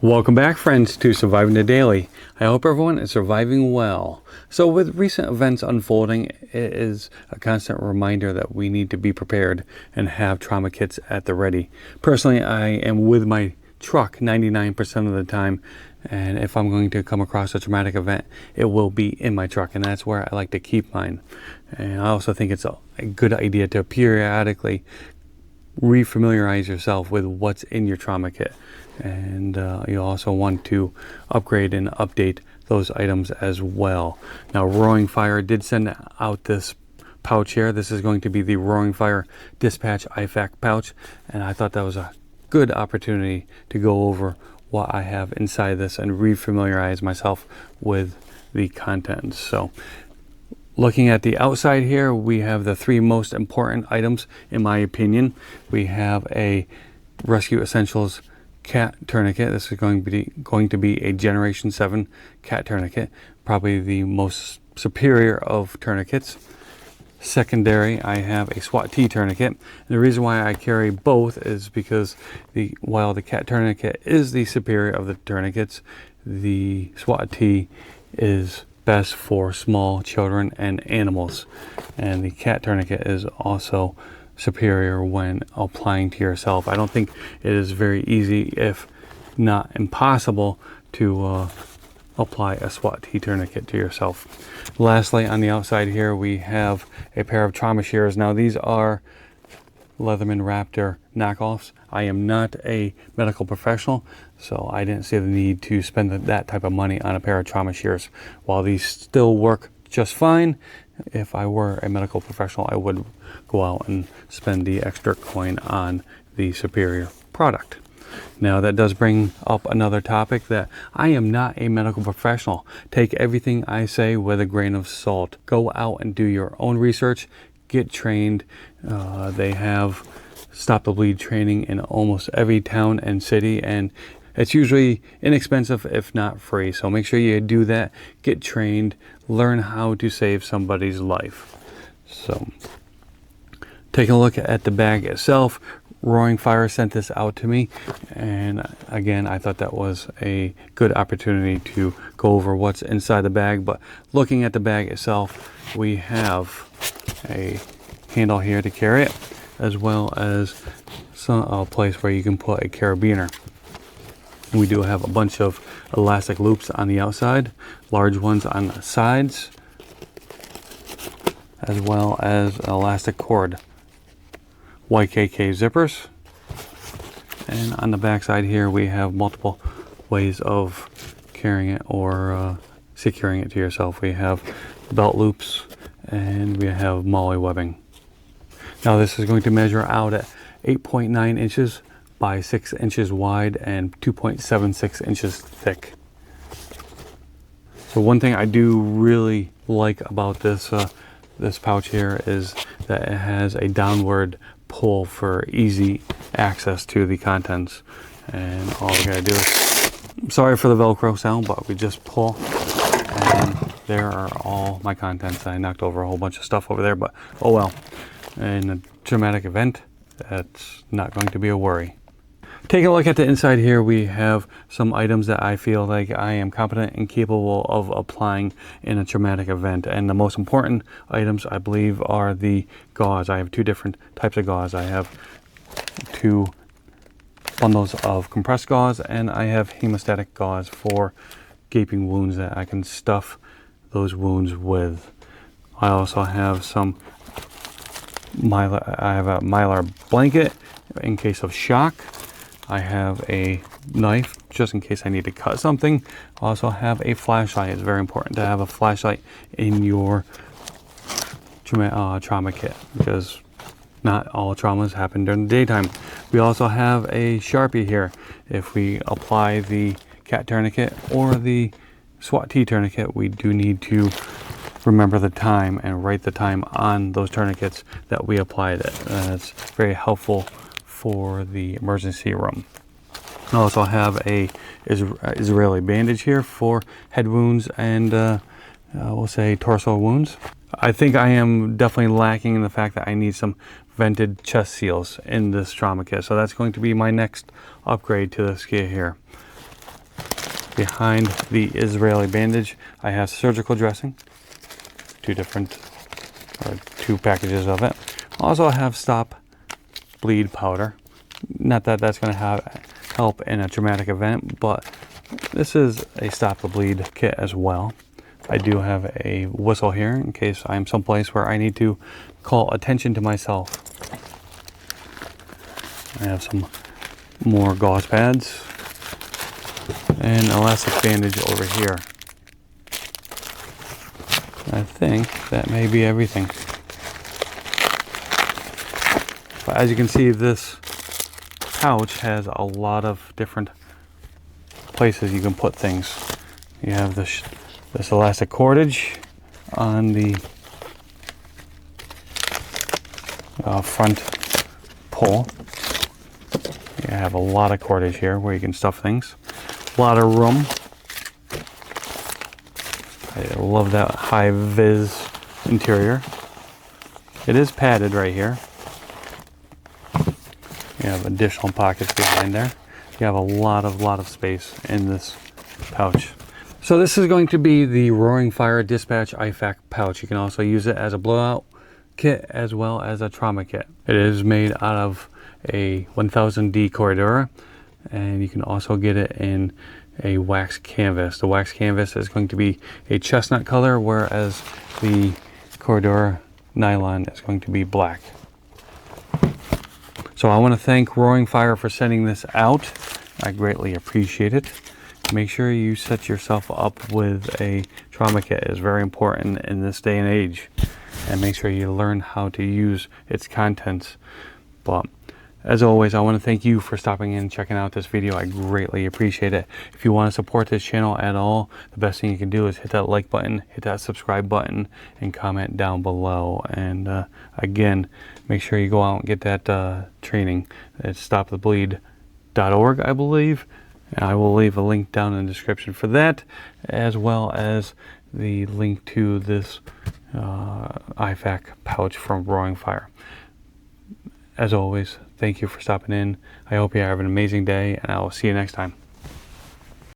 Welcome back, friends, to Surviving the Daily. I hope everyone is surviving well. So with recent events unfolding, it is a constant reminder that we need to be prepared and have trauma kits at the ready. Personally, I am with my truck 99% of the time, and if I'm going to come across a traumatic event, it will be in my truck, and that's where I like to keep mine. And I also think it's a good idea to periodically refamiliarize yourself with what's in your trauma kit. And you also want to upgrade and update those items as well. Now, Roaring Fire did send out this pouch here. This is going to be the Roaring Fire Dispatch IFAK pouch, and I thought that was a good opportunity to go over what I have inside this and refamiliarize myself with the contents. So looking at the outside here, we have the three most important items in my opinion. We have a Rescue Essentials cat tourniquet. This is going to be a Generation 7 cat tourniquet, probably the most superior of tourniquets. Secondary, I have a SWAT T tourniquet. And the reason why I carry both is because while the cat tourniquet is the superior of the tourniquets, the SWAT T is best for small children and animals, and the cat tourniquet is also superior when applying to yourself. I don't think it is very easy, if not impossible, to apply a SWAT T tourniquet to yourself. Lastly, on the outside here, we have a pair of trauma shears. Now, these are Leatherman Raptor knockoffs. I am not a medical professional, so I didn't see the need to spend that type of money on a pair of trauma shears. While these still work just fine, if I were a medical professional, I would go out and spend the extra coin on the superior product. Now, that does bring up another topic, that I am not a medical professional. Take everything I say with a grain of salt. Go out and do your own research, get trained. They have Stop the Bleed training in almost every town and city, and it's usually inexpensive, if not free. So make sure you do that, get trained, learn how to save somebody's life. So taking a look at the bag itself, Roaring Fire sent this out to me, and again, I thought that was a good opportunity to go over what's inside the bag. But looking at the bag itself, we have a handle here to carry it, as well as a place where you can put a carabiner. We do have a bunch of elastic loops on the outside, large ones on the sides, as well as an elastic cord. YKK zippers. And on the back side here, we have multiple ways of carrying it or securing it to yourself. We have belt loops, and we have MOLLE webbing. Now, this is going to measure out at 8.9 inches by 6 inches wide and 2.76 inches thick. So one thing I do really like about this pouch here is that it has a downward pull for easy access to the contents. And all we gotta do is, sorry for the Velcro sound, but we just pull, and there are all my contents. I knocked over a whole bunch of stuff over there, but oh well. In a traumatic event, that's not going to be a worry. Taking a look at the inside here, we have some items that I feel like I am competent and capable of applying in a traumatic event. And the most important items, I believe, are the gauze. I have two different types of gauze. I have two bundles of compressed gauze, and I have hemostatic gauze for gaping wounds that I can stuff those wounds with. I also have some I have a Mylar blanket in case of shock. I have a knife just in case I need to cut something. I also have a flashlight. It's very important to have a flashlight in your trauma kit, because not all traumas happen during the daytime. We also have a Sharpie here. If we apply the cat tourniquet or the SWAT T tourniquet, we do need to remember the time and write the time on those tourniquets that we applied it. It's very helpful for the emergency room. I also have a Israeli bandage here for head wounds and we'll say torso wounds. I think I am definitely lacking in the fact that I need some vented chest seals in this trauma kit, so that's going to be my next upgrade to this kit here. Behind the Israeli bandage, I have surgical dressing, two packages of it. Also, I have stop bleed powder. Not that that's going to help in a traumatic event, but this is a stop the bleed kit as well. I do have a whistle here in case I'm someplace where I need to call attention to myself. I have some more gauze pads and elastic bandage over here. I think that may be everything. But as you can see, this pouch has a lot of different places you can put things. You have this elastic cordage on the front pull. You have a lot of cordage here where you can stuff things. A lot of room. I love that high vis interior. It is padded right here. You have additional pockets behind there. You have a lot of space in this pouch. So this is going to be the Roaring Fire Dispatch IFAK pouch. You can also use it as a blowout kit as well as a trauma kit. It is made out of a 1000D Cordura, and you can also get it in a wax canvas. The wax canvas is going to be a chestnut color, whereas the Cordura nylon is going to be black. So I want to thank Roaring Fire for sending this out. I greatly appreciate it. Make sure you set yourself up with a trauma kit. It's very important in this day and age. And make sure you learn how to use its contents. But as always, I want to thank you for stopping in and checking out this video. I greatly appreciate it. If you want to support this channel at all, the best thing you can do is hit that like button, hit that subscribe button, and comment down below. And again, make sure you go out and get that training. It's stopthebleed.org, I believe. And I will leave a link down in the description for that, as well as the link to this IFAK pouch from Roaring Fire. As always, thank you for stopping in. I hope you have an amazing day, and I will see you next time.